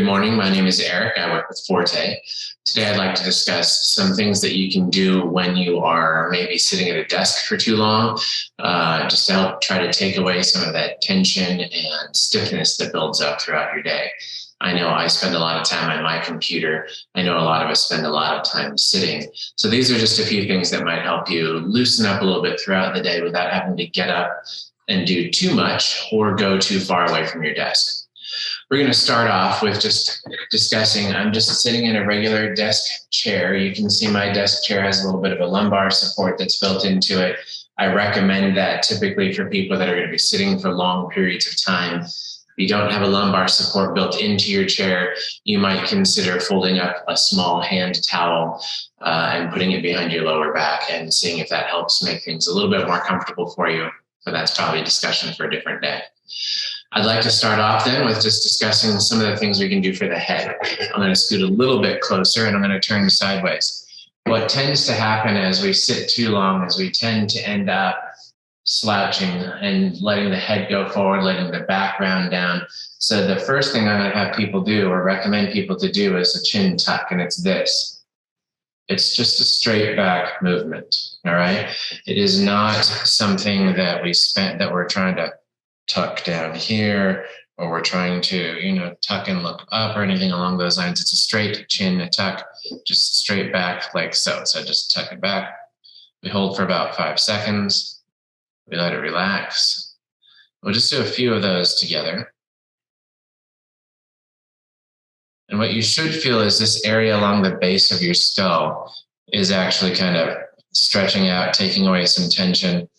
morning. My name is Eric. I work with Forte. Today, I'd like to discuss some things that you can do when you are maybe sitting at a desk for too long, just to help try to take away some of that tension and stiffness that builds up throughout your day. I know I spend a lot of time on my computer. I know a lot of us spend a lot of time sitting. So these are just a few things that might help you loosen up a little bit throughout the day without having to get up and do too much or go too far away from your desk. We're going to start off with just discussing, I'm just sitting in a regular desk chair. You can see my desk chair has a little bit of a lumbar support that's built into it. I recommend that typically for people that are going to be sitting for long periods of time. If you don't have a lumbar support built into your chair, you might consider folding up a small hand towel and putting it behind your lower back and seeing if that helps make things a little bit more comfortable for you. But that's probably a discussion for a different day. I'd like to start off then with just discussing some of the things we can do for the head. I'm going to scoot a little bit closer and I'm going to turn sideways. What tends to happen as we sit too long is we tend to end up slouching and letting the head go forward, letting the back round down. So the first thing I'm going to have people do or recommend people to do is a chin tuck, and it's this. It's just a straight back movement, all right? It is not something that we're trying to tuck down here, or we're trying to, tuck and look up or anything along those lines. It's a straight chin tuck, just straight back like so. So just tuck it back. We hold for about 5 seconds. We let it relax. We'll just do a few of those together. And what you should feel is this area along the base of your skull is actually kind of stretching out, taking away some tension.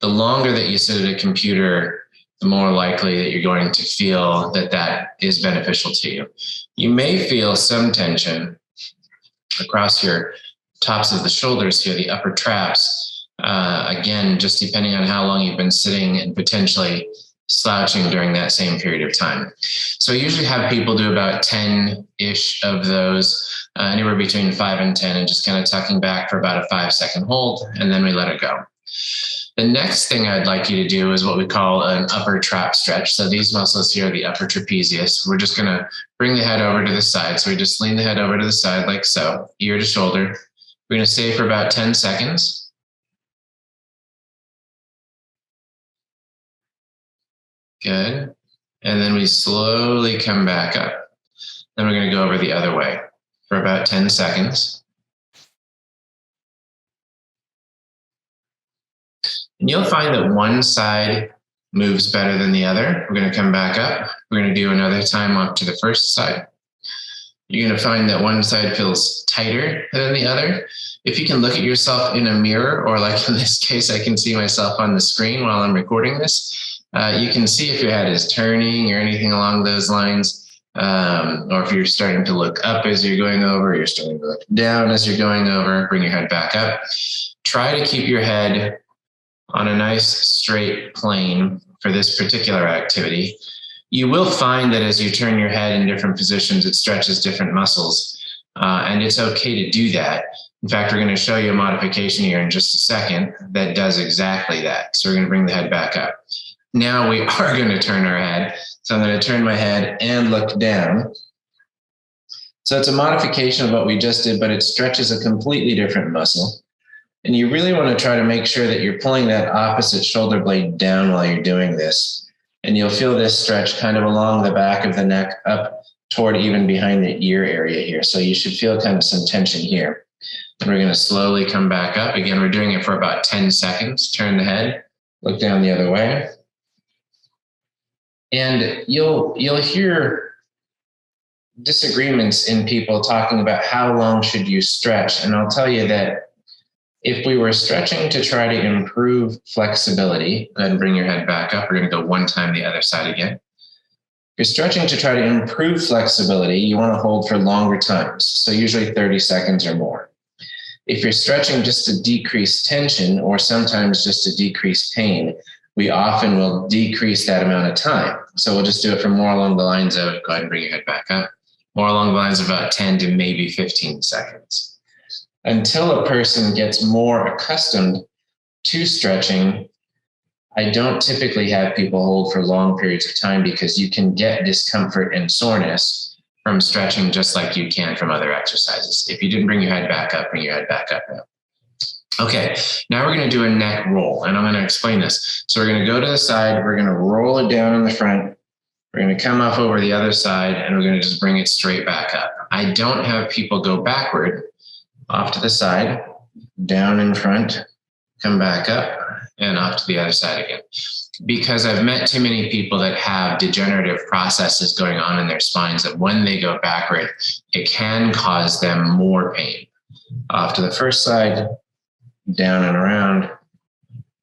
The longer that you sit at a computer, the more likely that you're going to feel that is beneficial to you. You may feel some tension across your tops of the shoulders here, the upper traps. Again, just depending on how long you've been sitting and potentially slouching during that same period of time. So I usually have people do about 10-ish of those, anywhere between 5 and 10, and just kind of tucking back for about a 5-second hold, and then we let it go. The next thing I'd like you to do is what we call an upper trap stretch. So these muscles here are the upper trapezius. We're just going to bring the head over to the side. So we just lean the head over to the side like so, ear to shoulder. We're going to stay for about 10 seconds. Good. And then we slowly come back up. Then we're going to go over the other way for about 10 seconds. And you'll find that one side moves better than the other. We're going to come back up. We're going to do another time up to the first side. You're going to find that one side feels tighter than the other. If you can look at yourself in a mirror, or like in this case, I can see myself on the screen while I'm recording this, you can see if your head is turning or anything along those lines, or if you're starting to look up as you're going over, you're starting to look down as you're going over, bring your head back up. Try to keep your head on a nice straight plane for this particular activity. You will find that as you turn your head in different positions, it stretches different muscles, and it's okay to do that. In fact, we're going to show you a modification here in just a second that does exactly that. So we're going to bring the head back up. Now we are going to turn our head. So I'm going to turn my head and look down. So it's a modification of what we just did, but it stretches a completely different muscle. And you really want to try to make sure that you're pulling that opposite shoulder blade down while you're doing this. And you'll feel this stretch kind of along the back of the neck up toward even behind the ear area here. So you should feel kind of some tension here. And we're going to slowly come back up. Again, we're doing it for about 10 seconds. Turn the head, look down the other way. And you'll hear disagreements in people talking about how long should you stretch. And I'll tell you that if we were stretching to try to improve flexibility, go ahead and bring your head back up. We're going to go one time the other side again. If you're stretching to try to improve flexibility, you want to hold for longer times, so usually 30 seconds or more. If you're stretching just to decrease tension or sometimes just to decrease pain, we often will decrease that amount of time. So we'll just do it for more along the lines of, go ahead and bring your head back up, more along the lines of about 10 to maybe 15 seconds. Until a person gets more accustomed to stretching, I don't typically have people hold for long periods of time because you can get discomfort and soreness from stretching just like you can from other exercises. If you didn't bring your head back up, bring your head back up now. Okay, now we're going to do a neck roll, and I'm going to explain this. So we're going to go to the side, we're going to roll it down in the front, we're going to come up over the other side, and we're going to just bring it straight back up. I don't have people go backward, off to the side, down in front, come back up, and off to the other side again. Because I've met too many people that have degenerative processes going on in their spines that when they go backward, it can cause them more pain. Off to the first side, down and around,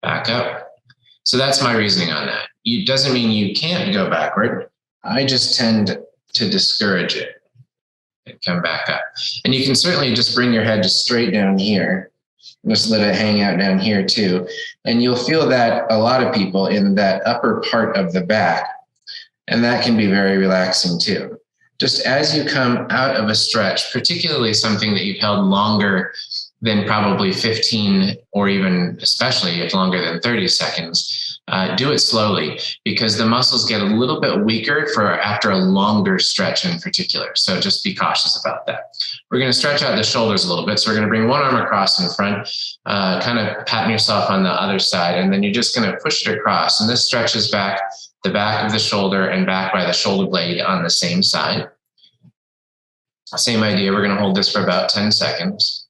back up. So that's my reasoning on that. It doesn't mean you can't go backward. I just tend to discourage it and come back up. And you can certainly just bring your head just straight down here. Just let it hang out down here too. And you'll feel that a lot of people in that upper part of the back. And that can be very relaxing too. Just as you come out of a stretch, particularly something that you've held longer than probably 15 or even especially if longer than 30 seconds, do it slowly because the muscles get a little bit weaker for after a longer stretch in particular. So just be cautious about that. We're going to stretch out the shoulders a little bit. So we're going to bring one arm across in front, kind of patting yourself on the other side, and then you're just going to push it across. And this stretches back the back of the shoulder and back by the shoulder blade on the same side. Same idea. We're going to hold this for about 10 seconds.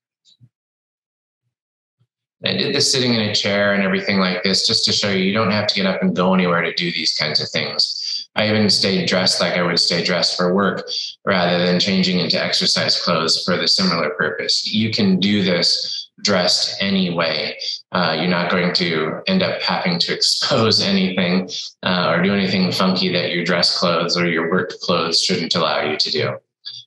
I did this sitting in a chair and everything like this just to show you don't have to get up and go anywhere to do these kinds of things. I even stayed dressed like I would stay dressed for work rather than changing into exercise clothes for the similar purpose. You can do this dressed anyway. You're not going to end up having to expose anything or do anything funky that your dress clothes or your work clothes shouldn't allow you to do.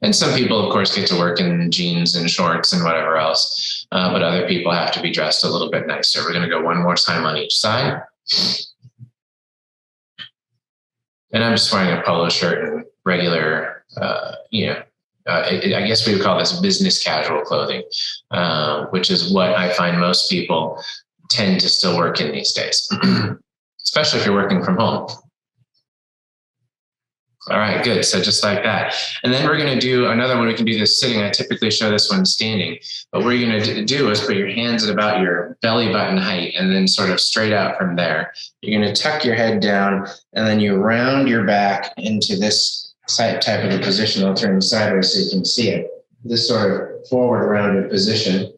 And some people, of course, get to work in jeans and shorts and whatever else, but other people have to be dressed a little bit nicer. We're going to go one more time on each side. And I'm just wearing a polo shirt and regular, I guess we would call this business casual clothing, which is what I find most people tend to still work in these days, especially if you're working from home. All right, good. So just like that. And then we're going to do another one. We can do this sitting. I typically show this one standing. But what you're going to do is put your hands at about your belly button height and then sort of straight out from there. You're going to tuck your head down and then you round your back into this type of a position. I'll turn sideways so you can see it. This sort of forward rounded position.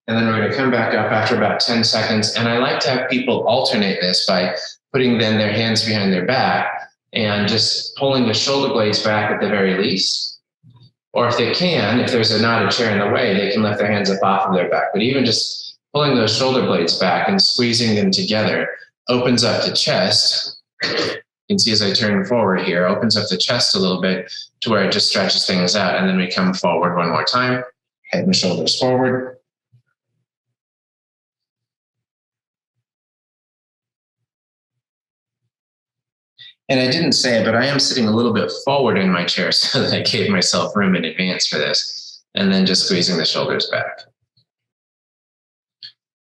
And then we're going to come back up after about 10 seconds. And I like to have people alternate this by putting then their hands behind their back and just pulling the shoulder blades back at the very least. Or if they can, if there's not a chair in the way, they can lift their hands up off of their back. But even just pulling those shoulder blades back and squeezing them together opens up the chest. You can see as I turn forward here, opens up the chest a little bit to where it just stretches things out. And then we come forward one more time, head and shoulders forward. And I didn't say it, but I am sitting a little bit forward in my chair so that I gave myself room in advance for this. And then just squeezing the shoulders back.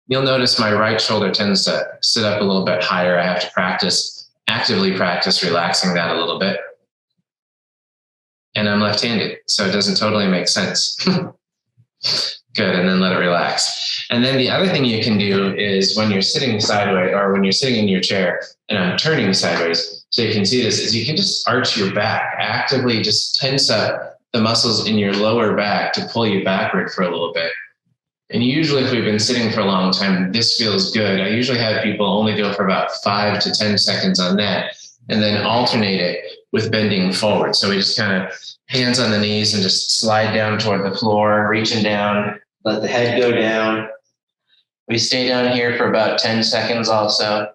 You'll notice my right shoulder tends to sit up a little bit higher. I have to actively practice relaxing that a little bit. And I'm left-handed, so it doesn't totally make sense. Good, and then let it relax. And then the other thing you can do is when you're sitting sideways or when you're sitting in your chair and I'm turning sideways, so you can see this, is you can just arch your back, actively just tense up the muscles in your lower back to pull you backward for a little bit. And usually if we've been sitting for a long time, this feels good. I usually have people only go for about 5 to 10 seconds on that and then alternate it with bending forward. So we just kind of hands on the knees and just slide down toward the floor, reaching down, let the head go down. We stay down here for about 10 seconds also.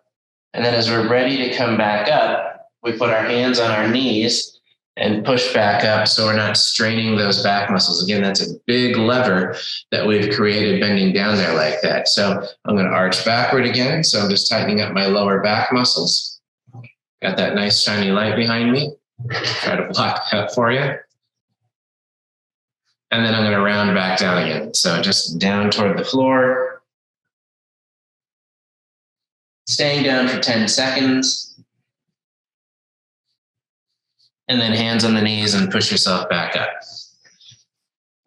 And then as we're ready to come back up, we put our hands on our knees and push back up so we're not straining those back muscles. Again, that's a big lever that we've created bending down there like that. So I'm going to arch backward again. So I'm just tightening up my lower back muscles. Got that nice shiny light behind me. Try to block that for you. And then I'm going to round back down again. So just down toward the floor. Staying down for 10 seconds. And then hands on the knees and push yourself back up.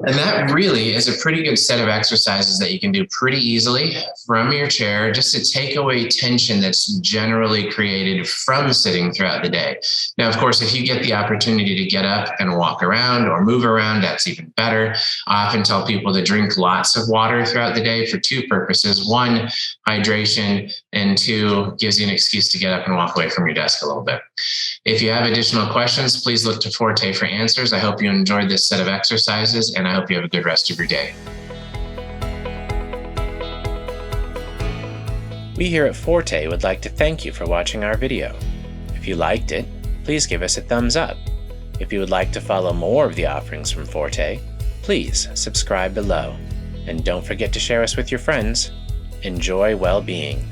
And that really is a pretty good set of exercises that you can do pretty easily from your chair, just to take away tension that's generally created from sitting throughout the day. Now, of course, if you get the opportunity to get up and walk around or move around, that's even better. I often tell people to drink lots of water throughout the day for two purposes. One, hydration, and two, gives you an excuse to get up and walk away from your desk a little bit. If you have additional questions, please look to Forte for answers. I hope you enjoyed this set of exercises, and I hope you have a good rest of your day. We here at Forte would like to thank you for watching our video. If you liked it, please give us a thumbs up. If you would like to follow more of the offerings from Forte, please subscribe below. And don't forget to share us with your friends. Enjoy well-being.